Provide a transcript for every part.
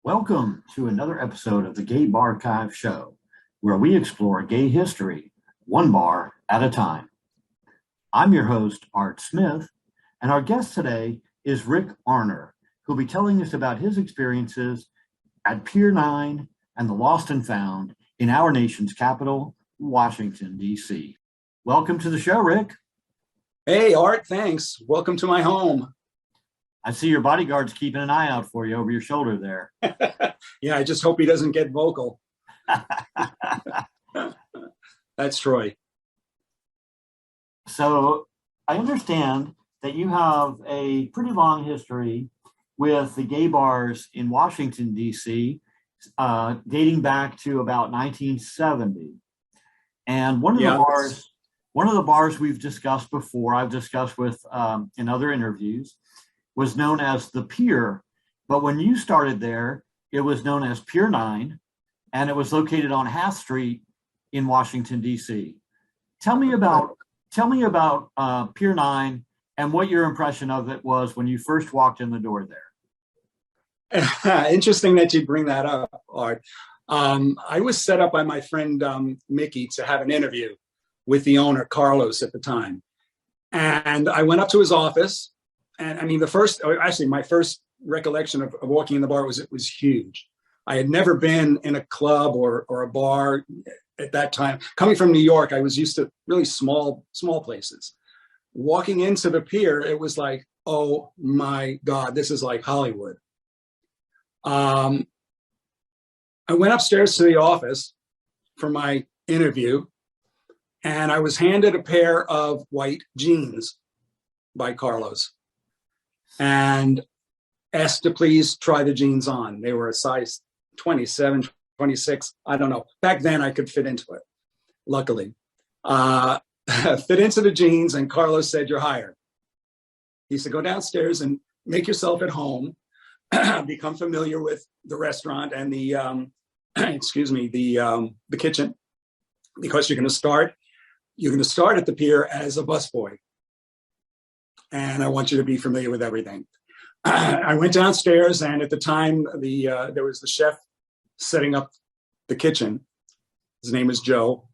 Welcome to another episode of the Gay Bar Archive Show, where we explore gay history, one bar at a time. I'm your host, Art Smith, and our guest today is Rick Arner, who'll be telling us about his experiences at Pier 9 and the Lost and Found in our nation's capital, Washington, D.C. Welcome to the show, Rick. Hey, Art, thanks. Welcome to my home. I see your bodyguard's keeping an eye out for you over your shoulder there. Yeah, I just hope he doesn't get vocal. That's Troy. So I understand that you have a pretty long history with the gay bars in Washington, D.C., dating back to about 1970. And one of the bars we've discussed before, I've discussed with in other interviews, was known as the Pier. But when you started there, it was known as Pier 9, and it was located on Half Street in Washington, D.C. Tell me about Pier 9 and what your impression of it was when you first walked in the door there. Interesting that you bring that up, Art. I was set up by my friend Mickey to have an interview with the owner, Carlos, at the time. And I went up to his office. And I mean, my first recollection of walking in the bar was huge. I had never been in a club or a bar at that time. Coming from New York, I was used to really small places. Walking into the Pier, it was like, oh my God, this is like Hollywood. I went upstairs to the office for my interview, and I was handed a pair of white jeans by Carlos and asked to please try the jeans on. They were a size 27, 26, I don't know. Back then I could fit into it, luckily. Fit into the jeans, and Carlos said, "You're hired." He said, "Go downstairs and make yourself at home, become familiar with the restaurant and the, the kitchen, because you're going to start at the Pier as a busboy. And I want you to be familiar with everything." I went downstairs, and at the time, there was the chef setting up the kitchen. His name is Joe,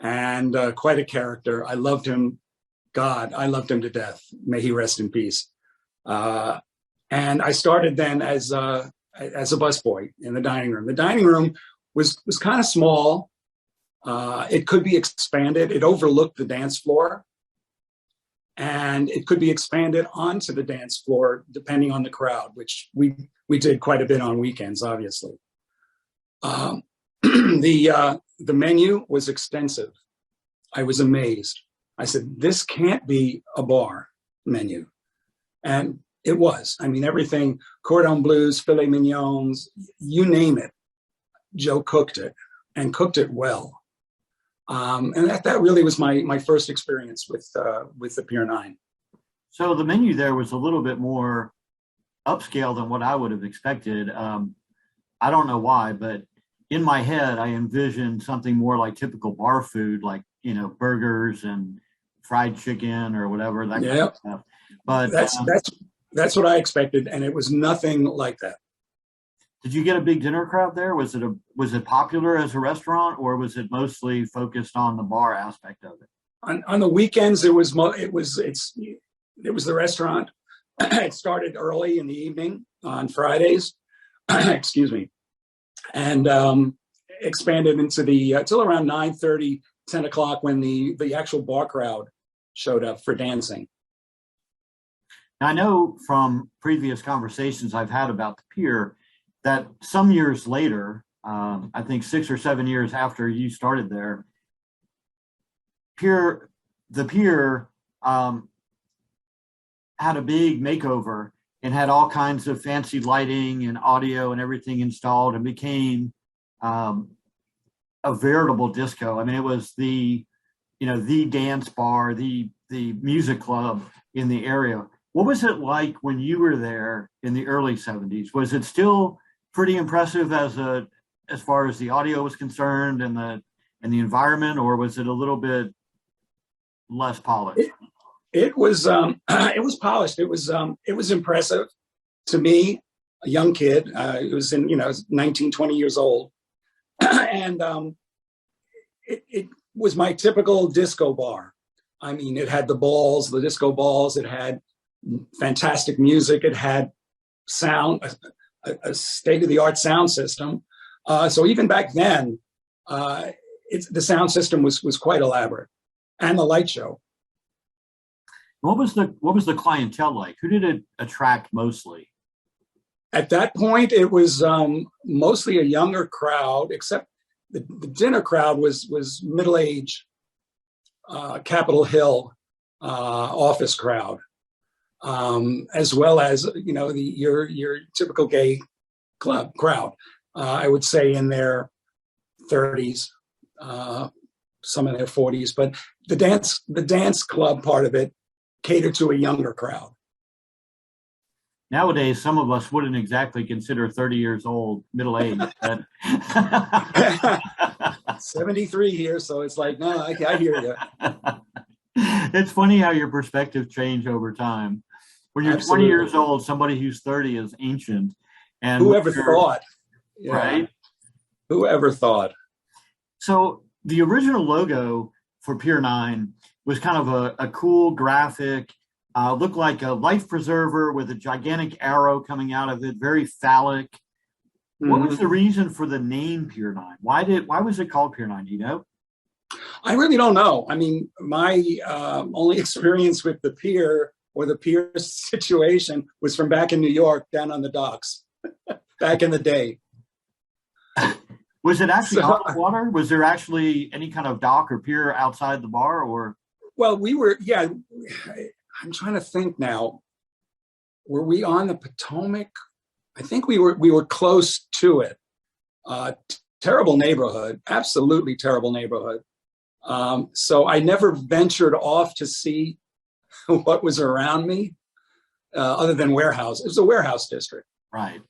and quite a character. I loved him. God, I loved him to death. May he rest in peace. And I started then as a busboy in the dining room. The dining room was kind of small. It could be expanded. It overlooked the dance floor. And it could be expanded onto the dance floor depending on the crowd, which we did quite a bit on weekends, obviously. The menu was extensive. I was amazed. I said, "This can't be a bar menu." And it was. I mean, everything, cordon bleus, filet mignons, you name it. Joe cooked it, and cooked it well. And that really was my first experience with the Pier 9. So the menu there was a little bit more upscale than what I would have expected. I don't know why, but in my head, I envisioned something more like typical bar food, like, burgers and fried chicken or whatever, that kind of stuff. But that's what I expected, and it was nothing like that. Did you get a big dinner crowd there? Was it popular as a restaurant, or was it mostly focused on the bar aspect of it? On the weekends, it was the restaurant. It started early in the evening on Fridays, excuse me, and expanded into till around 9:30, 10 o'clock when the actual bar crowd showed up for dancing. Now, I know from previous conversations I've had about the Pier that some years later, I think 6 or 7 years after you started there, the Pier had a big makeover and had all kinds of fancy lighting and audio and everything installed, and became a veritable disco. I mean, it was the dance bar, the music club in the area. What was it like when you were there in the early 70s? Was it still pretty impressive as far as the audio was concerned and the environment, or was it a little bit less polished? It was polished. It was impressive to me. a young kid. It was 19, 20 years old. And it was my typical disco bar. I mean, it had the disco balls. It had fantastic music. It had sound, a state-of-the-art sound system. So even back then, the sound system was quite elaborate, and the light show. What was the clientele like? Who did it attract mostly? At that point, it was mostly a younger crowd, except the dinner crowd was middle-aged, Capitol Hill office crowd, as well as your typical gay club crowd. I would say in their 30s, some in their 40s, but the dance club part of it catered to a younger crowd. Nowadays, some of us wouldn't exactly consider 30 years old middle-aged. But 73 here, so it's like, no, I hear you. It's funny how your perspective change over time. When you're Absolutely. 20 years old, somebody who's 30 is ancient. And Whoever thought? Yeah. Right? Whoever thought? So the original logo for Pier 9 was kind of a cool graphic, looked like a life preserver with a gigantic arrow coming out of it, very phallic. What was the reason for the name Pier 9? Why was it called Pier 9? Do you know? I really don't know. I mean, my only experience with the pier or the pier situation was from back in New York, down on the docks, back in the day. Was it actually on the water? Was there actually any kind of dock or pier outside the bar, or? Well, I'm trying to think now. Were we on the Potomac? I think we were close to it. Terrible neighborhood, absolutely terrible neighborhood. So I never ventured off to see what was around me, other than warehouse. It was a warehouse district. Right.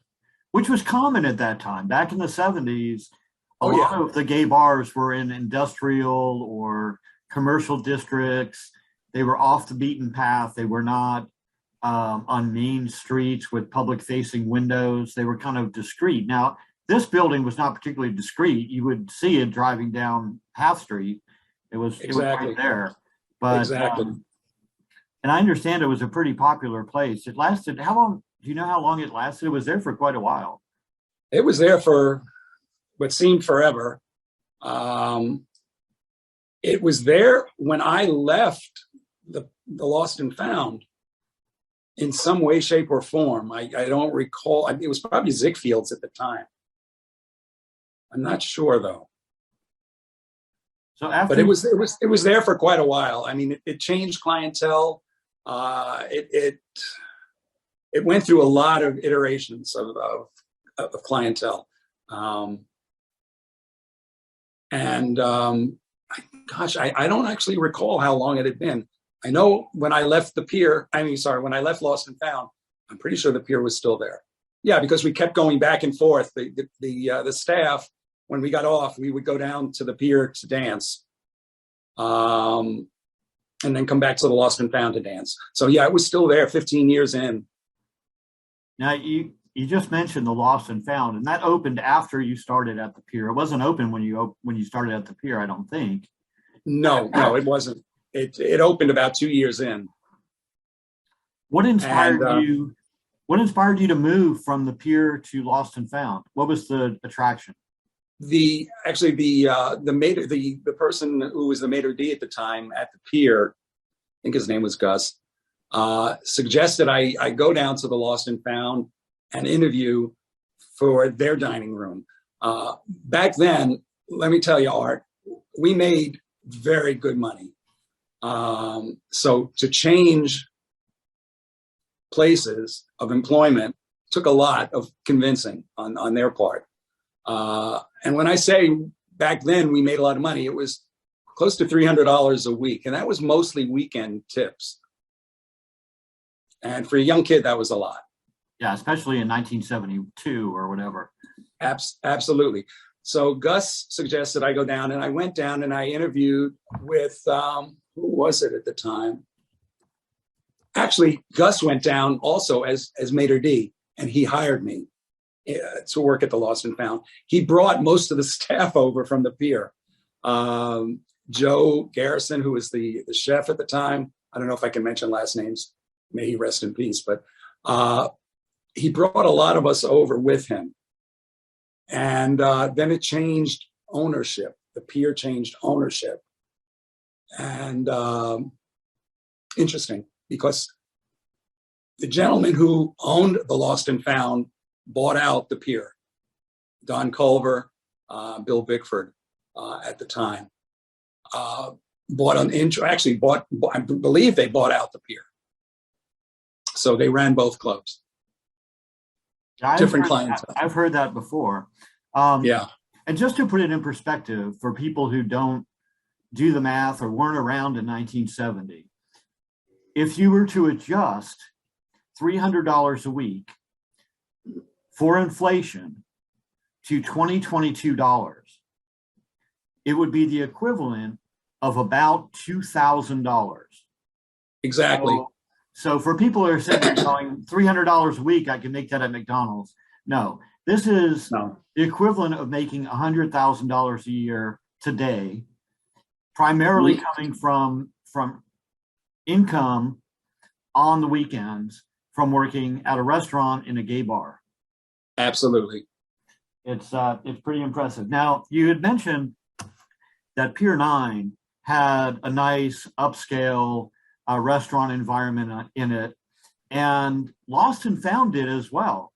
Which was common at that time. Back in the 70s, a Oh, lot yeah. of the gay bars were in industrial or commercial districts. They were off the beaten path. They were not on main streets with public-facing windows. They were kind of discreet. Now, this building was not particularly discreet. You would see it driving down Half Street. It was right there. But Exactly. and I understand it was a pretty popular place. It lasted, how long? Do you know how long it lasted? It was there for quite a while. It was there for what seemed forever. It was there when I left the Lost and Found in some way, shape, or form. I don't recall. It was probably Ziegfeld's at the time. I'm not sure though. So after, But it was there for quite a while. I mean, it changed clientele. It went through a lot of iterations of clientele. Gosh, I don't actually recall how long it had been. I know when I left when I left Lost and Found, I'm pretty sure the pier was still there. Yeah, because we kept going back and forth. The staff, when we got off, we would go down to the pier to dance, and then come back to the Lost and Found to dance. So yeah, it was still there 15 years in. now you just mentioned the Lost and Found, and that opened after you started at the pier. It wasn't open when you started at the pier, I don't think. No, it wasn't. It opened about 2 years in. What inspired And, you? What inspired you to move from the pier to Lost and Found? What was the attraction? The person who was the maitre d' at the time at the pier, I think his name was Gus, suggested I go down to the Lost and Found and interview for their dining room. Back then, let me tell you, Art, we made very good money. So to change places of employment took a lot of convincing on their part. And when I say back then we made a lot of money, it was close to $300 a week. And that was mostly weekend tips. And for a young kid, that was a lot. Yeah, especially in 1972 or whatever. Absolutely. So Gus suggested I go down, and I went down and I interviewed with, who was it at the time? Actually, Gus went down also as maitre d'. and he hired me to work at the Lost and Found. He brought most of the staff over from the pier. Joe Garrison, who was the chef at the time. I don't know if I can mention last names. May he rest in peace. But he brought a lot of us over with him. And then it changed ownership. The pier changed ownership. And interesting, because the gentleman who owned the Lost and Found bought out the pier. Don Culver, Bill Bickford at the time. Bought an intro, actually bought, I believe they bought out the pier. So they ran both clubs. Different clients. I've heard that before. Yeah. And just to put it in perspective for people who don't do the math or weren't around in 1970, if you were to adjust $300 a week for inflation to $2022, it would be the equivalent of about $2,000. Exactly. So for people who are sitting there going $300 a week, I can make that at McDonald's. No, this is the equivalent of making $100,000 a year today, primarily coming from income on the weekends from working at a restaurant in a gay bar. Absolutely. It's pretty impressive. Now, you had mentioned that Pier 9 had a nice upscale restaurant environment in it, and Lost and Found did as well.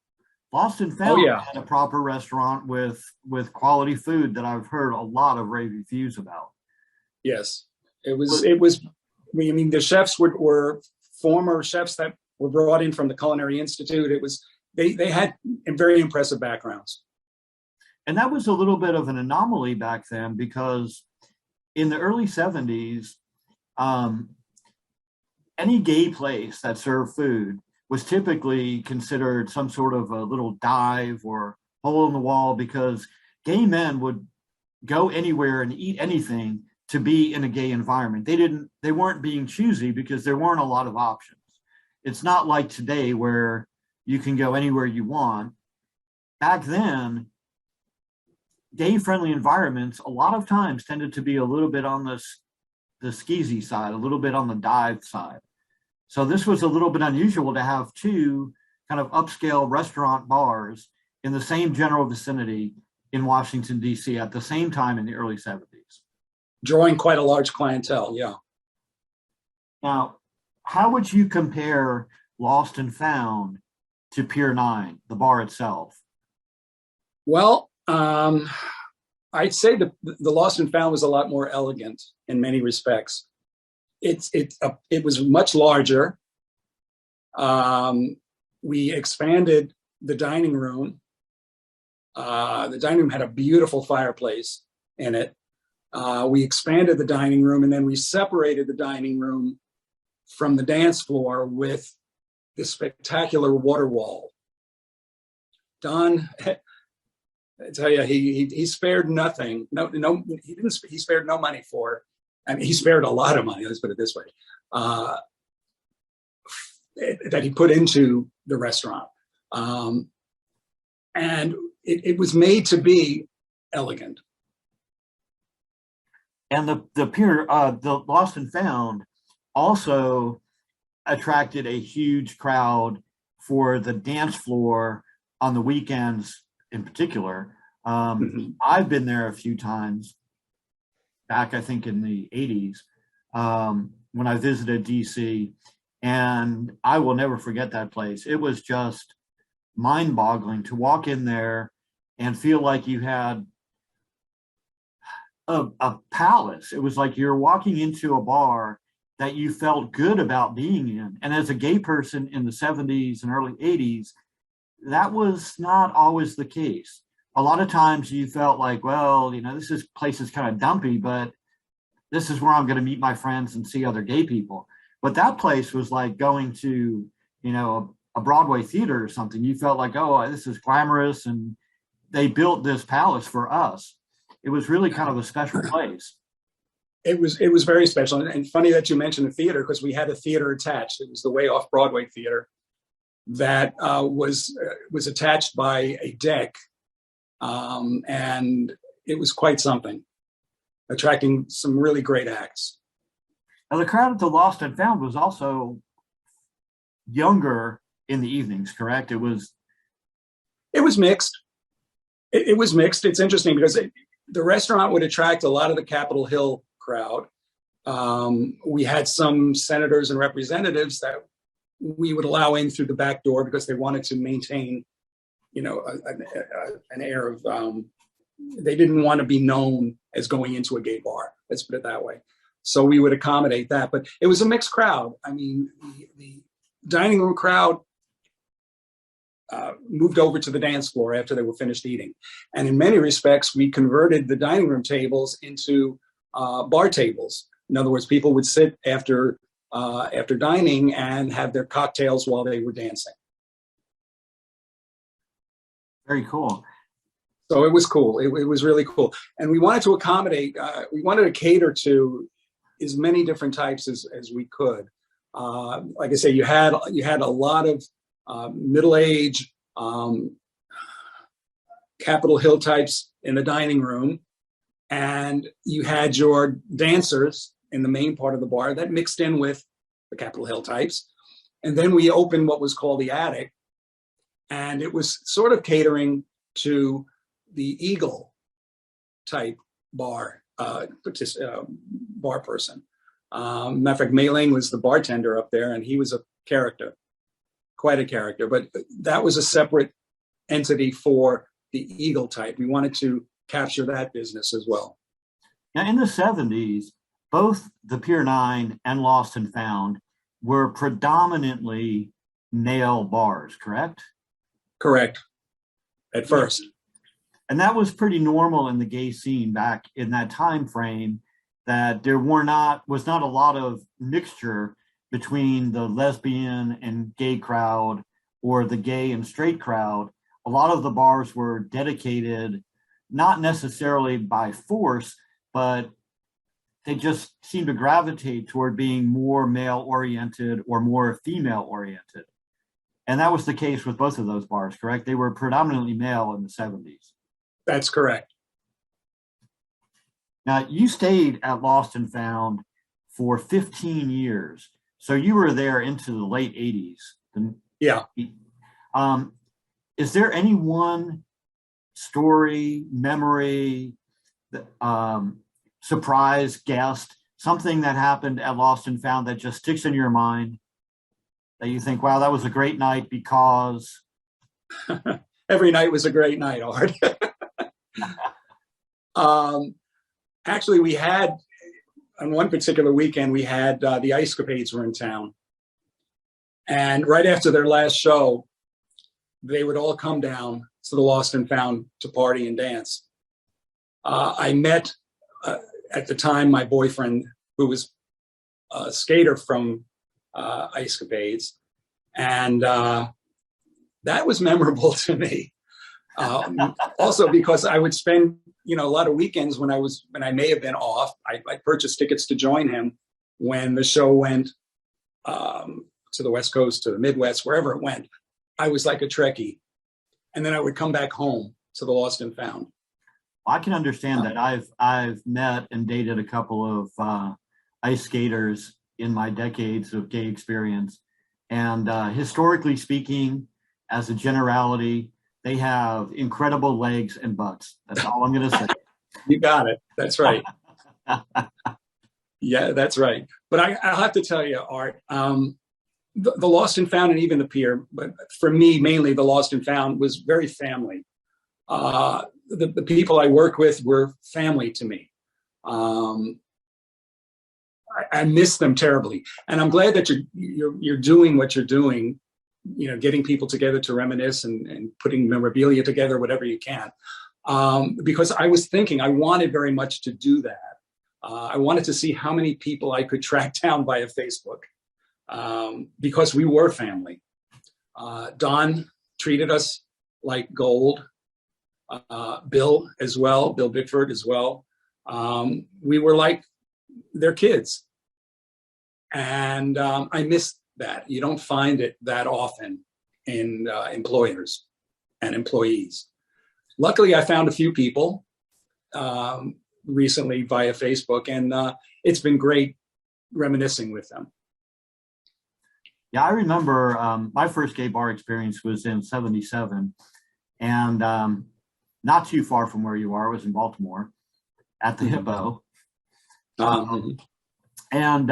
Lost and Found had a proper restaurant with quality food that I've heard a lot of rave reviews about. Yes, it was. I mean, the chefs were former chefs that were brought in from the Culinary Institute. It was they had very impressive backgrounds. And that was a little bit of an anomaly back then, because in the early 70s, any gay place that served food was typically considered some sort of a little dive or hole in the wall, because gay men would go anywhere and eat anything to be in a gay environment. They weren't being choosy because there weren't a lot of options. It's not like today where you can go anywhere you want. Back then, gay-friendly environments a lot of times tended to be a little bit on the skeezy side, a little bit on the dive side. So this was a little bit unusual to have two kind of upscale restaurant bars in the same general vicinity in Washington, D.C. at the same time in the early 70s. Drawing quite a large clientele, yeah. Now, how would you compare Lost and Found to Pier 9, the bar itself? Well, I'd say the Lost and Found was a lot more elegant in many respects. It was much larger. We expanded the dining room. The dining room had a beautiful fireplace in it. We expanded the dining room, and then we separated the dining room from the dance floor with this spectacular water wall. Don, I tell you, he spared nothing. He spared no money for it. I mean, he spared a lot of money, let's put it this way, that he put into the restaurant. And it was made to be elegant. And the pier, the Lost and Found also attracted a huge crowd for the dance floor on the weekends in particular. I've been there a few times back, I think in the 80s, when I visited DC, and I will never forget that place. It was just mind-boggling to walk in there and feel like you had a palace. It was like you're walking into a bar that you felt good about being in. And as a gay person in the 70s and early 80s, that was not always the case. A lot of times you felt like, well, this place is kind of dumpy, but this is where I'm going to meet my friends and see other gay people. But that place was like going to, a Broadway theater or something. You felt like, oh, this is glamorous, and they built this palace for us. It was really kind of a special place. It was very special. And funny that you mentioned the theater, because we had a theater attached. It was the Way Off Broadway Theater. that was attached by a deck, and it was quite something, attracting some really great acts. Now, the crowd at the Lost and Found was also younger in the evenings, correct? It was mixed. It was mixed. It's interesting because the restaurant would attract a lot of the Capitol Hill crowd. We had some senators and representatives that we would allow in through the back door because they wanted to maintain, an air of, they didn't want to be known as going into a gay bar. Let's put it that way. So we would accommodate that, but it was a mixed crowd. I mean, the dining room crowd moved over to the dance floor after they were finished eating. And in many respects, we converted the dining room tables into bar tables. In other words, people would sit after dining and have their cocktails while they were dancing. very cool. So it was cool. It was really cool. And we wanted to accommodate, we wanted to cater to as many different types as we could. Like I say, you had a lot of middle-aged Capitol Hill types in the dining room, and you had your dancers in the main part of the bar that mixed in with the Capitol Hill types. And then we opened what was called the attic, and it was sort of catering to the Eagle type bar bar person. Matter of fact, Mei Ling was the bartender up there, and he was a character, quite a character. But that was a separate entity for the Eagle type. We wanted to capture that business as well. Now, in the 70s, both the Pier 9 and Lost and Found were predominantly male bars, correct? Correct. At first. And that was pretty normal in the gay scene back in that time frame, that there was not a lot of mixture between the lesbian and gay crowd or the gay and straight crowd. A lot of the bars were dedicated, not necessarily by force, but they just seemed to gravitate toward being more male oriented or more female oriented. And that was the case with both of those bars, correct? They were predominantly male in the 70s. That's correct. Now, you stayed at Lost and Found for 15 years. So you were there into the late 80s. Yeah. Is there any one story, memory, surprise, guest, something that happened at Lost and Found that just sticks in your mind, that you think, wow, that was a great night because? Every night was a great night, Art. Actually, we had, on one particular weekend, we had the Ice Capades were in town. And right after their last show, they would all come down to the Lost and Found to party and dance. I met, at the time, my boyfriend, who was a skater from Ice Capades. And that was memorable to me. Also because I would spend, a lot of weekends when I may have been off, I purchased tickets to join him when the show went to the West Coast, to the Midwest, wherever it went. I was like a Trekkie. And then I would come back home to the Lost and Found. I can understand that. I've met and dated a couple of ice skaters in my decades of gay experience. And historically speaking, as a generality, they have incredible legs and butts. That's all I'm going to say. You got it. That's right. Yeah, that's right. But I'll have to tell you, Art, the Lost and Found and even the Pier, but for me, mainly the Lost and Found was very family. The people I work with were family to me. I miss them terribly. And I'm glad that you're doing what you're doing, getting people together to reminisce and putting memorabilia together, whatever you can. Because I was thinking I wanted very much to do that. I wanted to see how many people I could track down via Facebook, because we were family. Don treated us like gold. Bill as well, Bill Bickford as well. We were like their kids. And I miss that. You don't find it that often in employers and employees. Luckily, I found a few people recently via Facebook, and it's been great reminiscing with them. Yeah, I remember my first gay bar experience was in '77, and not too far from where you are. It was in Baltimore at the Hippo. And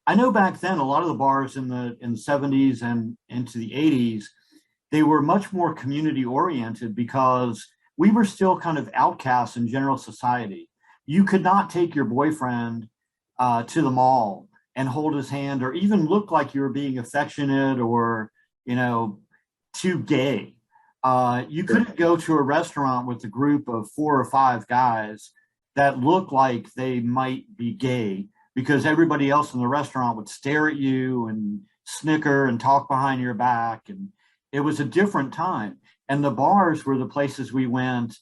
I know back then a lot of the bars in the '70s and into the '80s, they were much more community oriented because we were still kind of outcasts in general society. You could not take your boyfriend to the mall and hold his hand, or even look like you were being affectionate or, too gay. You couldn't go to a restaurant with a group of 4 or 5 guys that looked like they might be gay, because everybody else in the restaurant would stare at you and snicker and talk behind your back. And it was a different time. And the bars were the places we went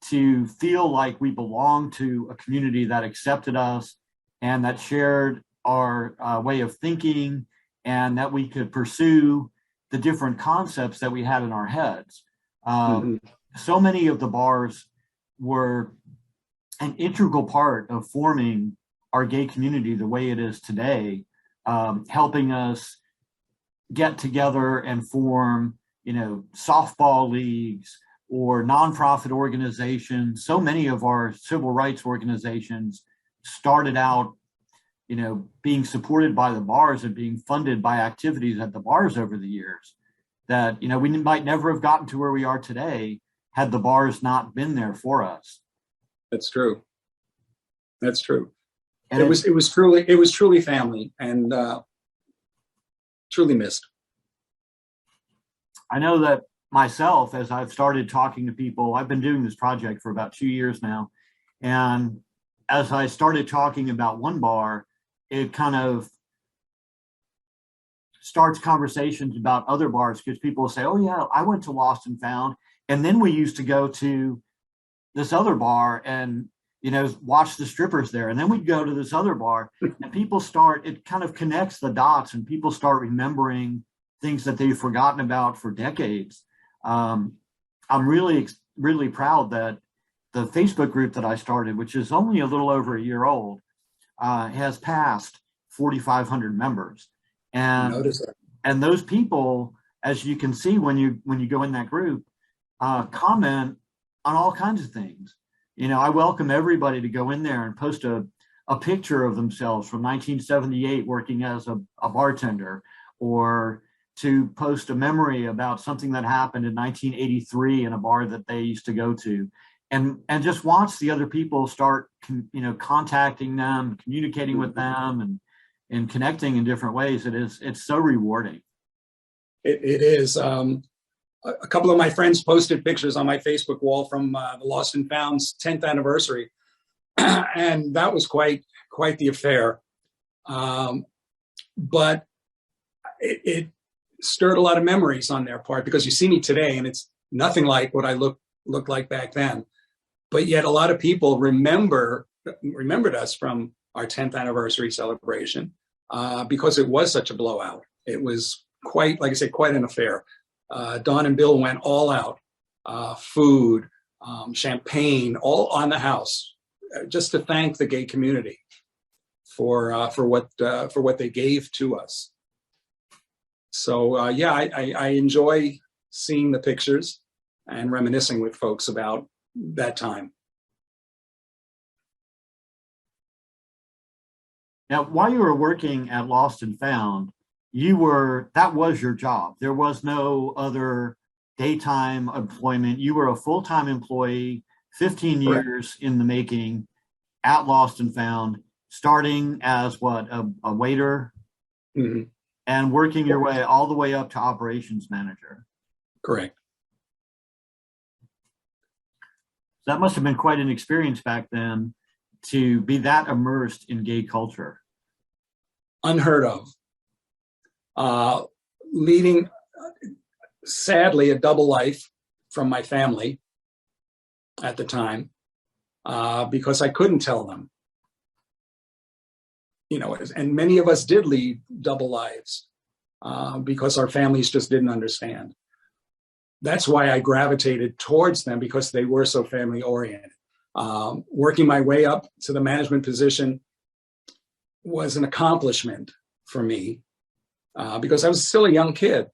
to feel like we belonged to a community that accepted us and that shared our way of thinking, and that we could pursue the different concepts that we had in our heads. So many of the bars were an integral part of forming our gay community the way it is today, helping us get together and form, softball leagues or nonprofit organizations. So many of our civil rights organizations started out, being supported by the bars and being funded by activities at the bars over the years that, we might never have gotten to where we are today had the bars not been there for us. That's true. That's true. And it was truly family, and truly missed. I know that myself, as I've started talking to people, I've been doing this project for about 2 years now. And as I started talking about one bar, it kind of starts conversations about other bars, because people say, oh yeah, I went to Lost and Found. And then we used to go to this other bar and, watch the strippers there. And then we'd go to this other bar, and it kind of connects the dots, and people start remembering things that they've forgotten about for decades. I'm really, really proud that the Facebook group that I started, which is only a little over a year old, has passed 4,500 members. And those people, as you can see when you go in that group, comment on all kinds of things. I welcome everybody to go in there and post a picture of themselves from 1978 working as a bartender, or to post a memory about something that happened in 1983 in a bar that they used to go to, and just watch the other people start, contacting them, communicating with them, and connecting in different ways. It's so rewarding. It is. A couple of my friends posted pictures on my Facebook wall from the Lost and Found's 10th anniversary, and that was quite the affair. But it stirred a lot of memories on their part, because you see me today and it's nothing like what I looked like back then. But yet a lot of people remembered us from our 10th anniversary celebration, because it was such a blowout. It was quite, like I said, quite an affair. Don and Bill went all out, food, champagne, all on the house, just to thank the gay community for what they gave to us. So I enjoy seeing the pictures and reminiscing with folks about that time. Now, while you were working at Lost and Found, that was your job. There was no other daytime employment. You were a full-time employee, 15 Correct. years in the making at Lost and Found, starting as a waiter, Mm-hmm. and working your way all the way up to operations manager. Correct. That must have been quite an experience back then, to be that immersed in gay culture. Unheard of. Leading, sadly, a double life from my family at the time, because I couldn't tell them. And many of us did lead double lives. because our families just didn't understand. That's why I gravitated towards them, because they were so family oriented. Working my way up to the management position was an accomplishment for me, because I was still a young kid.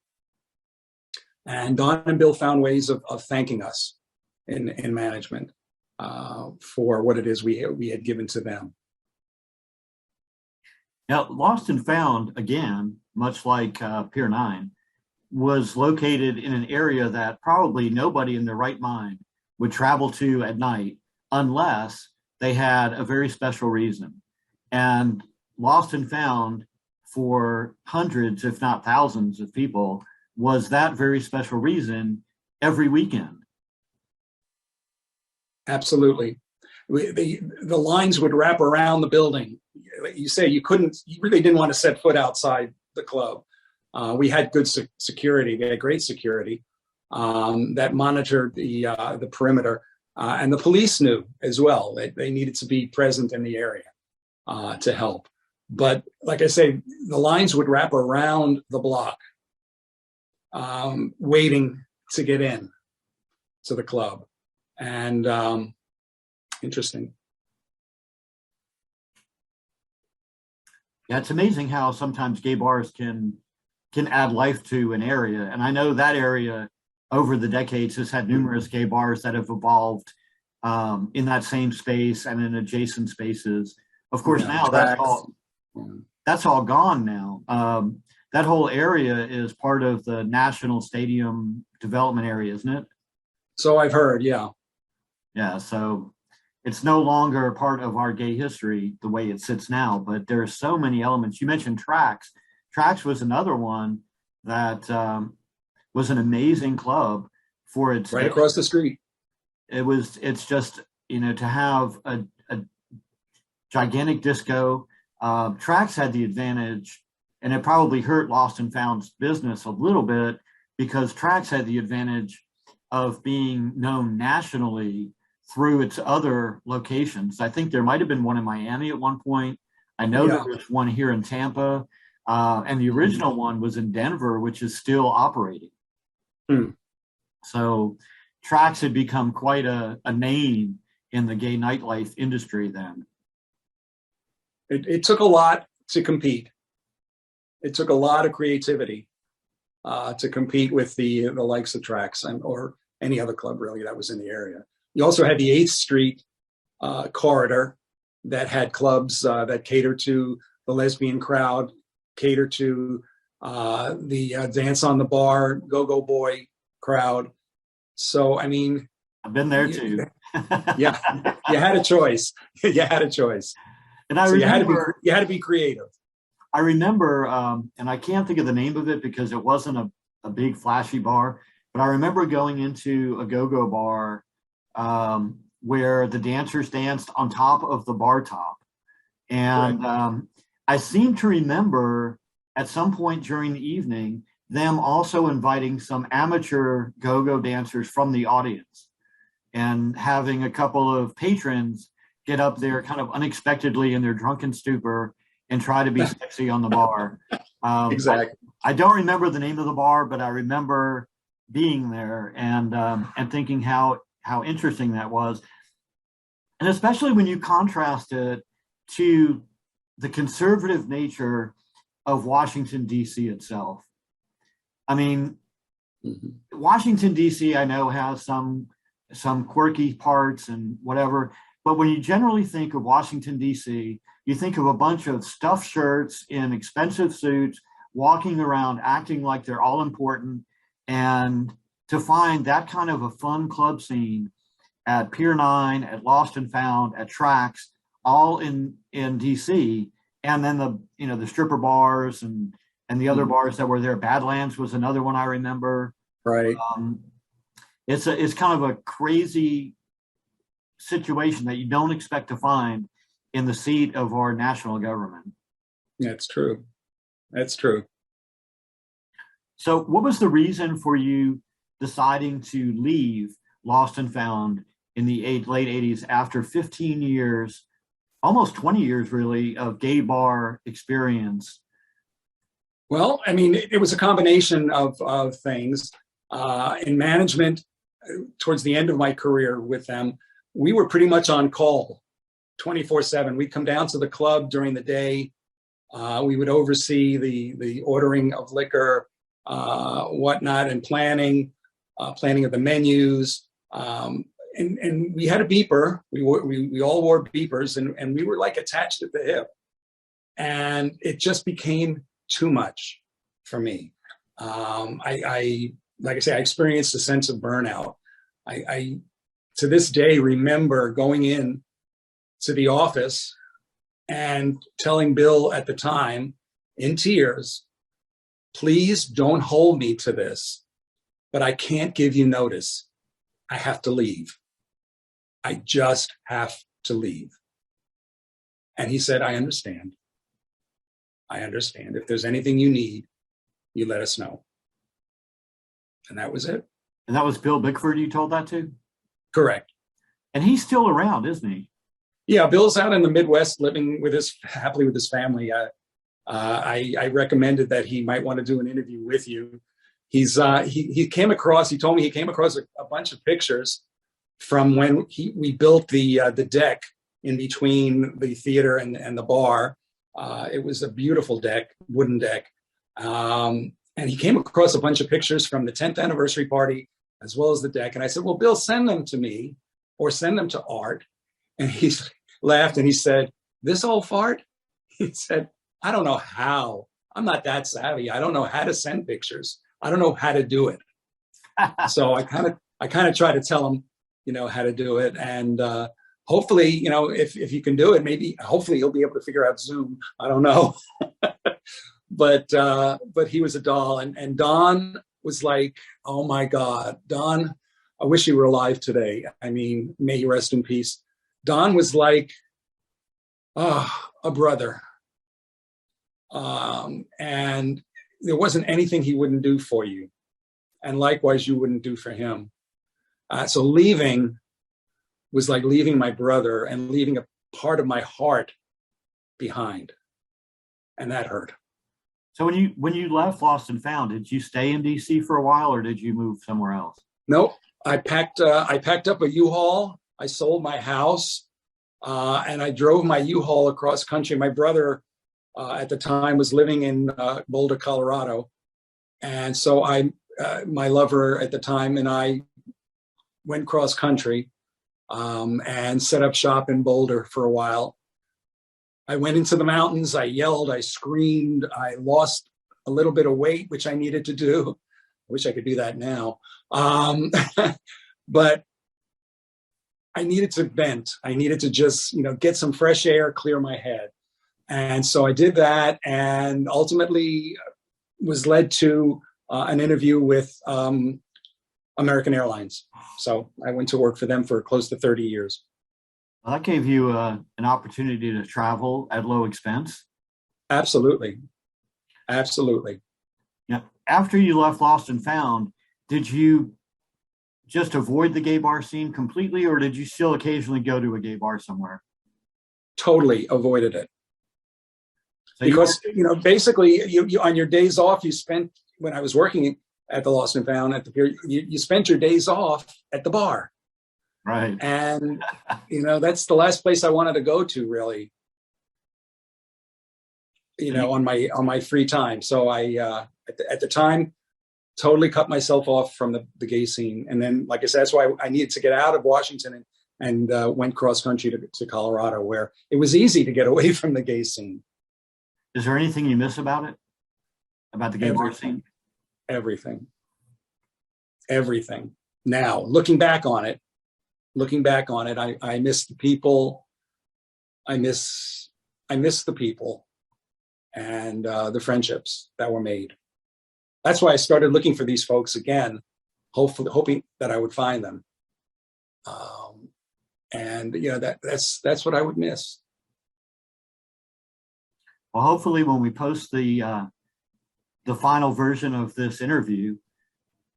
And Don and Bill found ways of thanking us in management for what it is we had given to them. Now, Lost and Found, again, much like Pier 9, was located in an area that probably nobody in their right mind would travel to at night unless they had a very special reason. And Lost and Found, for hundreds, if not thousands of people, was that very special reason every weekend. Absolutely. The lines would wrap around the building. You say you really didn't want to set foot outside the club. We had good security. We had great security that monitored the perimeter. And the police knew as well that they needed to be present in the area to help. But like I say, the lines would wrap around the block, waiting to get in to the club. And interesting. Yeah, it's amazing how sometimes gay bars can add life to an area. And I know that area over the decades has had numerous gay bars that have evolved in that same space and in adjacent spaces. Of course, now that's all gone now. That whole area is part of the National Stadium development area, isn't it? So I've heard, yeah. Yeah, so it's no longer part of our gay history the way it sits now, but there are so many elements. You mentioned Trax. Trax was another one that was an amazing club for its right across the street. It's just, to have a gigantic disco. Trax had the advantage, and it probably hurt Lost and Found's business a little bit, because Trax had the advantage of being known nationally through its other locations. I think there might have been one in Miami at one point. I know there was one here in Tampa, and the original one was in Denver, which is still operating. So Trax had become quite a name in the gay nightlife industry then. It took a lot to compete. It took a lot of creativity to compete with the likes of Trax or any other club really that was in the area. You also had the 8th Street corridor that had clubs that catered to the lesbian crowd, catered to the dance on the bar, go-go boy crowd. So, I mean, I've been there too. Yeah, you had a choice. You had a choice. And I remember you had to be creative. I remember, and I can't think of the name of it because it wasn't a big flashy bar, but I remember going into a go-go bar where the dancers danced on top of the bar top. And I seem to remember at some point during the evening, them also inviting some amateur go-go dancers from the audience and having a couple of patrons get up there kind of unexpectedly in their drunken stupor and try to be sexy on the bar. Exactly. I don't remember the name of the bar, but I remember being there and thinking how interesting that was. And especially when you contrast it to the conservative nature of Washington, D.C. itself. I mean, Washington, D.C., I know has some quirky parts and whatever, but when you generally think of Washington, D.C., you think of a bunch of stuffed shirts in expensive suits, walking around acting like they're all important. And to find that kind of a fun club scene at Pier 9, at Lost and Found, at Trax, all in DC, and then the stripper bars and the other bars that were there. Badlands was another one I remember. Right. It's kind of a crazy situation that you don't expect to find in the seat of our national government. That's true. That's true. So what was the reason for you deciding to leave Lost and Found in the late 80s after 15 years, almost 20 years really, of gay bar experience? Well, I mean, it was a combination of things. In management, towards the end of my career with them, we were pretty much on call 24/7. We'd come down to the club during the day. We would oversee the ordering of liquor, whatnot, and planning of the menus. And we had a beeper. We all wore beepers, and we were like attached at the hip. And it just became too much for me. I like I say, I experienced a sense of burnout. I to this day remember going in to the office and telling Bill at the time in tears, please don't hold me to this, but I can't give you notice. I have to leave. I just have to leave. And he said, I understand. I understand. If there's anything you need, you let us know. And that was it. And that was Bill Bickford you told that to? Correct. And he's still around, isn't he? Yeah, Bill's out in the Midwest living happily with his family. I recommended that he might want to do an interview with you. He told me he came across a bunch of pictures from when we built the deck in between the theater and the bar. It was a beautiful deck, wooden deck. And he came across a bunch of pictures from the 10th anniversary party, as well as the deck. And I said, well, Bill, send them to me or send them to Art. And he laughed and he said, this old fart? He said, I don't know how. I'm not that savvy. I don't know how to send pictures. I don't know how to do it. So I kind of try to tell him, how to do it. And hopefully, if you can do it, hopefully he'll be able to figure out Zoom. I don't know. But he was a doll. And Don was like, oh my God, Don, I wish he were alive today. I mean, may he rest in peace. Don was like, a brother. And there wasn't anything he wouldn't do for you. And likewise, you wouldn't do for him. So leaving was like leaving my brother and leaving a part of my heart behind. And that hurt. So when you left Lost and Found, did you stay in DC for a while or did you move somewhere else? Nope. I packed up a U-Haul. I sold my house and I drove my U-Haul across country. My brother at the time was living in Boulder, Colorado. And so my lover at the time and I went cross country and set up shop in Boulder for a while. I went into the mountains, I yelled, I screamed, I lost a little bit of weight, which I needed to do. I wish I could do that now. But I needed to vent. I needed to just, get some fresh air, clear my head. And so I did that and ultimately was led to an interview with American Airlines. So I went to work for them for close to 30 years. Well, that gave you an opportunity to travel at low expense. Absolutely. Absolutely. Yeah. After you left Lost and Found, did you just avoid the gay bar scene completely, or did you still occasionally go to a gay bar somewhere? Totally avoided it. So because, basically you on your days off, you spent, when I was working at the Lost and Found at the period, you spent your days off at the bar. Right. And, that's the last place I wanted to go to really, on my free time. So I, at the time, totally cut myself off from the gay scene. And then, like I said, that's why I needed to get out of Washington and went cross country to Colorado, where it was easy to get away from the gay scene. Is there anything you miss about it? About the gay bar scene? Everything. Now, looking back on it, I miss the people. I miss the people and the friendships that were made. That's why I started looking for these folks again, hoping that I would find them. And that's what I would miss. Well, hopefully when we post the final version of this interview,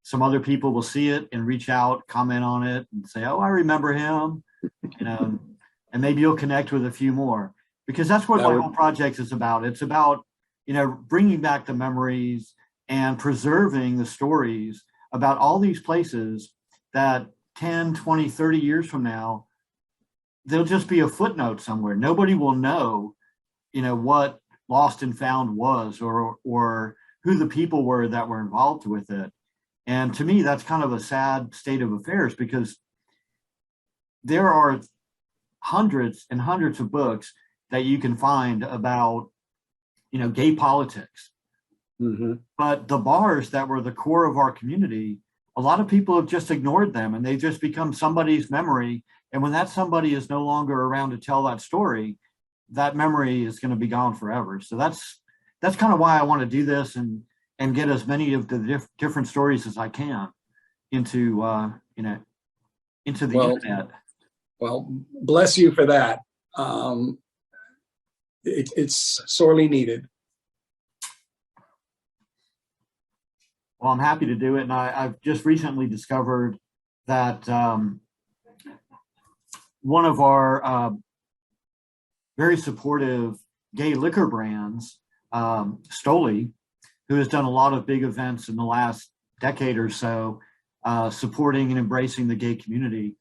some other people will see it and reach out, comment on it and say, oh, I remember him, and maybe you'll connect with a few more, because that's what my whole project is about. It's about, bringing back the memories and preserving the stories about all these places that 10, 20, 30 years from now, there'll just be a footnote somewhere. Nobody will know, what Lost and Found was, or who the people were that were involved with it. And to me, that's kind of a sad state of affairs, because there are hundreds and hundreds of books that you can find about, gay politics. Mm-hmm. But the bars that were the core of our community, a lot of people have just ignored them, and they just become somebody's memory. And when that somebody is no longer around to tell that story, that memory is going to be gone forever. So that's kind of why I want to do this and get as many of the different stories as I can into into the internet. Well, bless you for that. It's sorely needed. Well, I'm happy to do it. And I've just recently discovered that one of our very supportive gay liquor brands, Stoli, who has done a lot of big events in the last decade or so, supporting and embracing the gay community,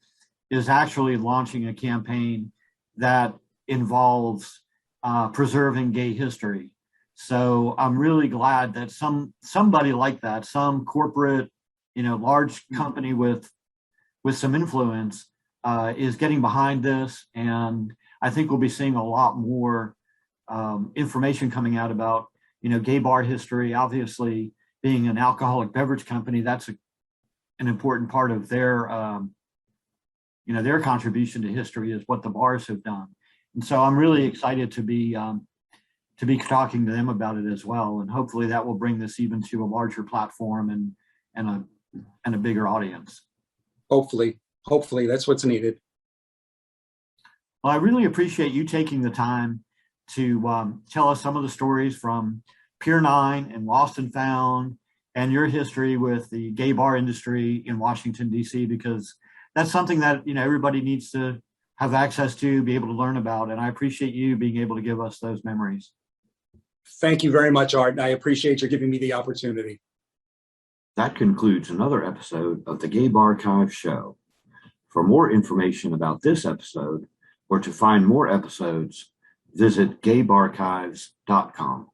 is actually launching a campaign that involves preserving gay history. So I'm really glad that somebody like that, some corporate, large company with some influence, is getting behind this. And I think we'll be seeing a lot more information coming out about, gay bar history. Obviously, being an alcoholic beverage company, that's an important part of their, their contribution to history is what the bars have done. And so I'm really excited to be talking to them about it as well. And hopefully that will bring this even to a larger platform and a bigger audience. Hopefully that's what's needed. Well, I really appreciate you taking the time to tell us some of the stories from Pier 9 and Lost and Found and your history with the gay bar industry in Washington, D.C., because that's something that, everybody needs to have access to, be able to learn about. And I appreciate you being able to give us those memories. Thank you very much, Art. And I appreciate you giving me the opportunity. That concludes another episode of the Gay Barchive Show. For more information about this episode or to find more episodes, visit gaybarchives.com.